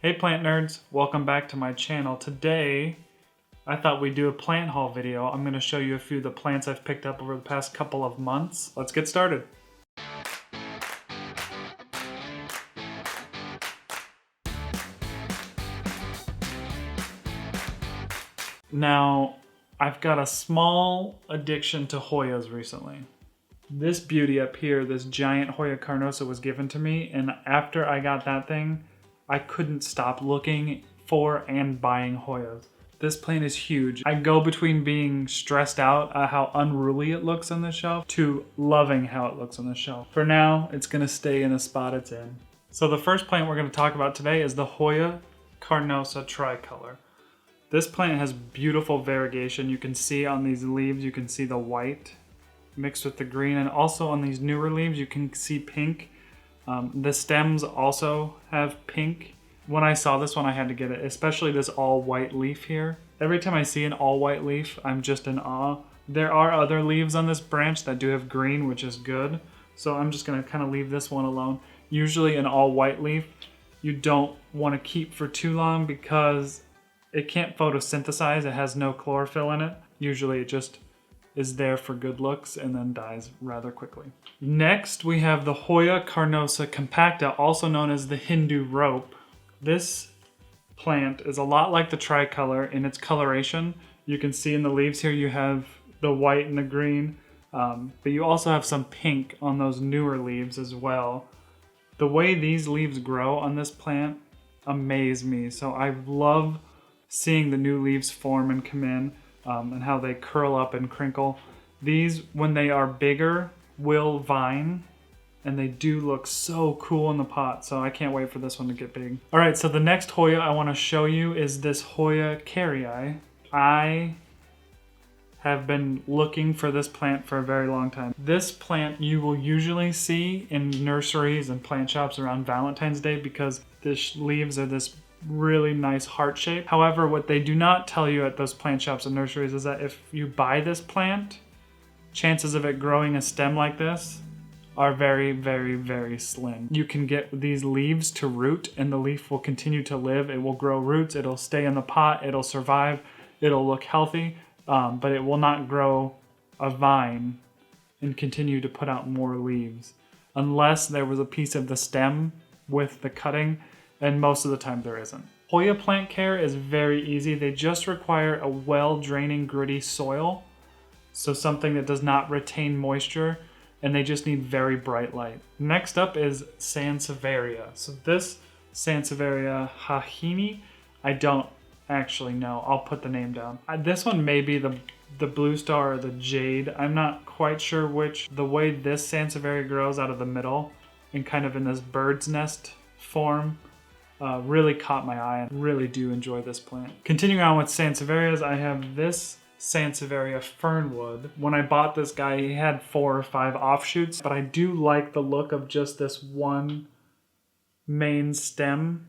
Hey plant nerds, welcome back to my channel. Today, I thought we'd do a plant haul video. I'm going to show you a few of the plants I've picked up over the past couple of months. Let's get started. Now, I've got a small addiction to Hoyas recently. This beauty up here, this giant Hoya Carnosa, was given to me, and after I got that thing, I couldn't stop looking for and buying Hoyas. This plant is huge. I go between being stressed out at how unruly it looks on the shelf to loving how it looks on the shelf. For now, it's gonna stay in the spot it's in. So the first plant we're gonna talk about today is the Hoya Carnosa Tricolor. This plant has beautiful variegation. You can see on these leaves, you can see the white mixed with the green, and also on these newer leaves, you can see pink. The stems also have pink. When I saw this one, I had to get it, especially this all white leaf here. Every time I see an all white leaf, I'm just in awe. There are other leaves on this branch that do have green, which is good. So I'm just gonna kind of leave this one alone. Usually an all white leaf, you don't wanna keep for too long because it can't photosynthesize. It has no chlorophyll in it. Usually it just is there for good looks and then dies rather quickly. Next, we have the Hoya Carnosa Compacta, also known as the Hindu rope. This plant is a lot like the tricolor in its coloration. You can see in the leaves here you have the white and the green, but you also have some pink on those newer leaves as well. The way these leaves grow on this plant amaze me. So I love seeing the new leaves form and come in. And how they curl up and crinkle. These, when they are bigger, will vine, and they do look so cool in the pot, so I can't wait for this one to get big. All right, so the next Hoya I want to show you is this Hoya Kerrii. I have been looking for this plant for a very long time. This plant you will usually see in nurseries and plant shops around Valentine's Day because the leaves are this really nice heart shape. However, what they do not tell you at those plant shops and nurseries is that if you buy this plant, chances of it growing a stem like this are very, very, very slim. You can get these leaves to root and the leaf will continue to live. It will grow roots, it'll stay in the pot, it'll survive, it'll look healthy, but it will not grow a vine and continue to put out more leaves unless there was a piece of the stem with the cutting, and most of the time there isn't. Hoya plant care is very easy. They just require a well-draining, gritty soil, so something that does not retain moisture, and they just need very bright light. Next up is Sansevieria. So this Sansevieria Hahnii, I don't actually know. I'll put the name down. This one may be the blue star or the jade. I'm not quite sure which. The way this Sansevieria grows out of the middle and kind of in this bird's nest form really caught my eye, and really do enjoy this plant. Continuing on with Sansevierias, I have this Sansevieria Fernwood. When I bought this guy, he had 4 or 5 offshoots, but I do like the look of just this one main stem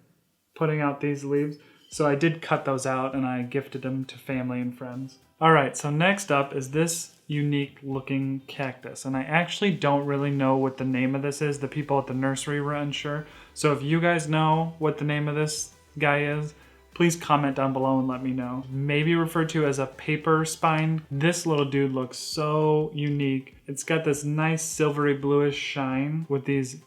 putting out these leaves. So I did cut those out and I gifted them to family and friends. All right, so next up is this unique looking cactus, and I actually don't really know what the name of this is. The people at the nursery were unsure. So if you guys know what the name of this guy is, please comment down below and let me know. Maybe referred to as a paper spine. This little dude looks so unique. It's got this nice silvery bluish shine with these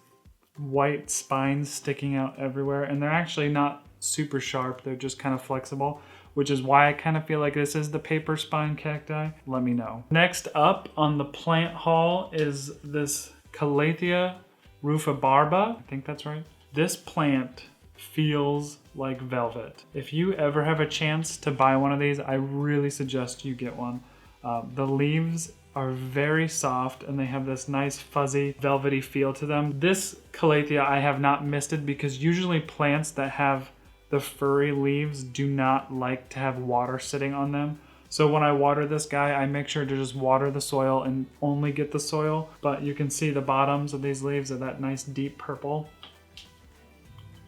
white spines sticking out everywhere, and they're actually not super sharp. They're just kind of flexible, which is why I kind of feel like this is the paper spine cacti. Let me know. Next up on the plant haul is this Calathea Rufibarba. I think that's right. This plant feels like velvet. If you ever have a chance to buy one of these, I really suggest you get one. The leaves are very soft and they have this nice fuzzy velvety feel to them. This Calathea I have not misted because usually plants that have the furry leaves do not like to have water sitting on them. So when I water this guy, I make sure to just water the soil and only get the soil. But you can see the bottoms of these leaves are that nice deep purple.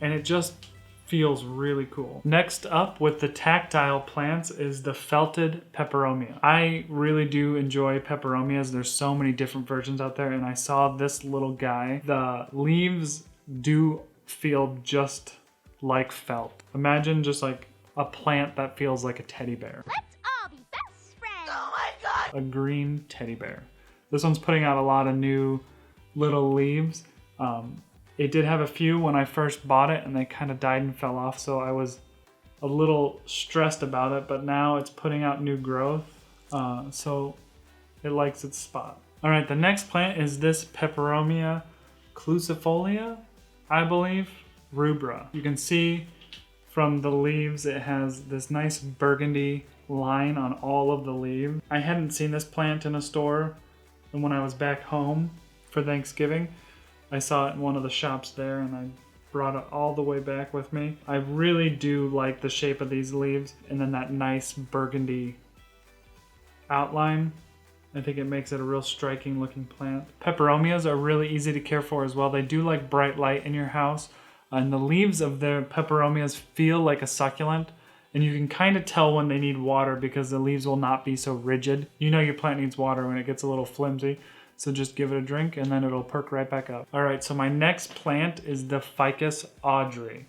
And it just feels really cool. Next up with the tactile plants is the felted Peperomia. I really do enjoy Peperomias. There's so many different versions out there, and I saw this little guy. The leaves do feel just like felt. Imagine just like a plant that feels like a teddy bear. Let's all be best friends. Oh my god. A green teddy bear. This one's putting out a lot of new little leaves. It did have a few when I first bought it and they kind of died and fell off, so I was a little stressed about it, but now it's putting out new growth, so it likes its spot. All right, the next plant is this Peperomia Clusiifolia, I believe, Rubra. You can see from the leaves it has this nice burgundy line on all of the leaves. I hadn't seen this plant in a store, and when I was back home for Thanksgiving, I saw it in one of the shops there and I brought it all the way back with me. I really do like the shape of these leaves and then that nice burgundy outline. I think it makes it a real striking looking plant. Peperomias are really easy to care for as well. They do like bright light in your house, and the leaves of the peperomias feel like a succulent, and you can kind of tell when they need water because the leaves will not be so rigid. You know your plant needs water when it gets a little flimsy, so just give it a drink and then it'll perk right back up. All right, so my next plant is the Ficus Audrey.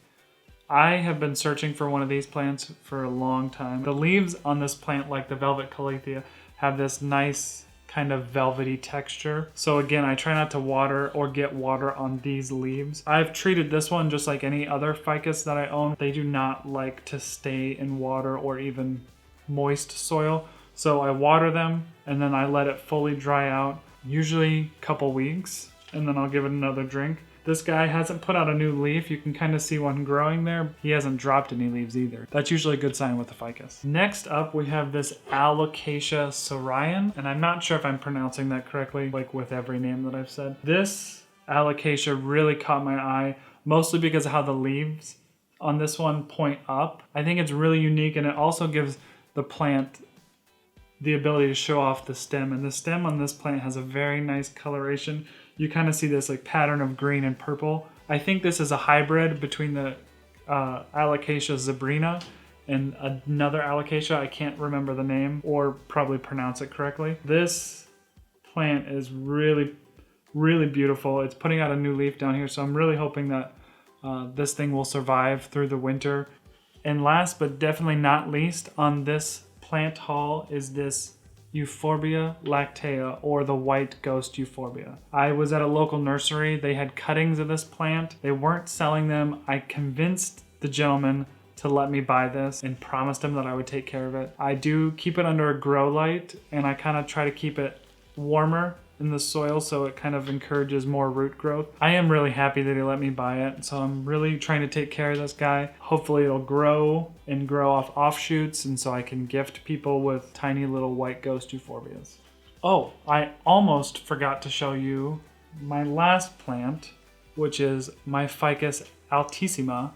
I have been searching for one of these plants for a long time. The leaves on this plant, like the velvet Calathea, have this nice kind of velvety texture. So again, I try not to water or get water on these leaves. I've treated this one just like any other ficus that I own. They do not like to stay in water or even moist soil. So I water them and then I let it fully dry out, usually a couple weeks, and then I'll give it another drink. This guy hasn't put out a new leaf. You can kind of see one growing there. He hasn't dropped any leaves either. That's usually a good sign with the ficus. Next up, we have this Alocasia Sarian, and I'm not sure if I'm pronouncing that correctly, like with every name that I've said. This Alocasia really caught my eye, mostly because of how the leaves on this one point up. I think it's really unique, and it also gives the plant the ability to show off the stem, and the stem on this plant has a very nice coloration. You kind of see this like pattern of green and purple. I think this is a hybrid between the Alocasia zebrina and another Alocasia. I can't remember the name or probably pronounce it correctly. This plant is really, really beautiful. It's putting out a new leaf down here, so I'm really hoping that this thing will survive through the winter. And last but definitely not least on this plant haul is this Euphorbia Lactea, or the white ghost Euphorbia. I was at a local nursery. They had cuttings of this plant. They weren't selling them. I convinced the gentleman to let me buy this and promised him that I would take care of it. I do keep it under a grow light, and I kind of try to keep it warmer in the soil so it kind of encourages more root growth. I am really happy that he let me buy it, so I'm really trying to take care of this guy. Hopefully it'll grow and grow off offshoots, and so I can gift people with tiny little white ghost euphorbias. Oh, I almost forgot to show you my last plant, which is my Ficus altissima.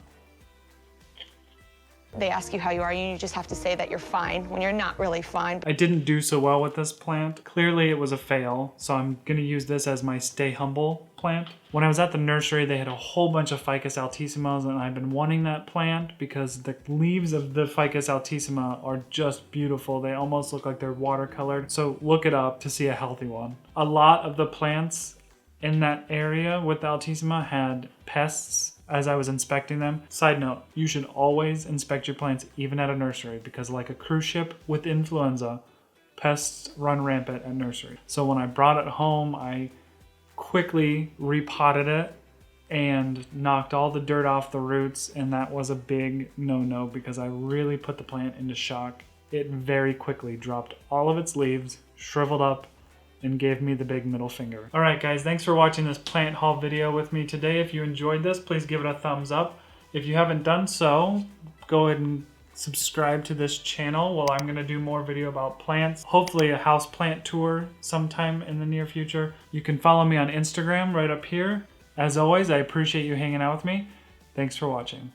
They ask you how you are, and you just have to say that you're fine when you're not really fine. I didn't do so well with this plant. Clearly it was a fail, so I'm gonna use this as my stay humble plant. When I was at the nursery, they had a whole bunch of Ficus altissimas, and I've been wanting that plant because the leaves of the Ficus altissima are just beautiful. They almost look like they're watercolored, so look it up to see a healthy one. A lot of the plants in that area with the altissima had pests as I was inspecting them. Side note, you should always inspect your plants even at a nursery, because like a cruise ship with influenza, pests run rampant at nursery. So when I brought it home, I quickly repotted it and knocked all the dirt off the roots, and that was a big no-no because I really put the plant into shock. It very quickly dropped all of its leaves, shriveled up, and gave me the big middle finger. All right, guys, thanks for watching this plant haul video with me today. If you enjoyed this, please give it a thumbs up. If you haven't done so, go ahead and subscribe to this channel while I'm gonna do more video about plants. Hopefully a house plant tour sometime in the near future. You can follow me on Instagram right up here. As always, I appreciate you hanging out with me. Thanks for watching.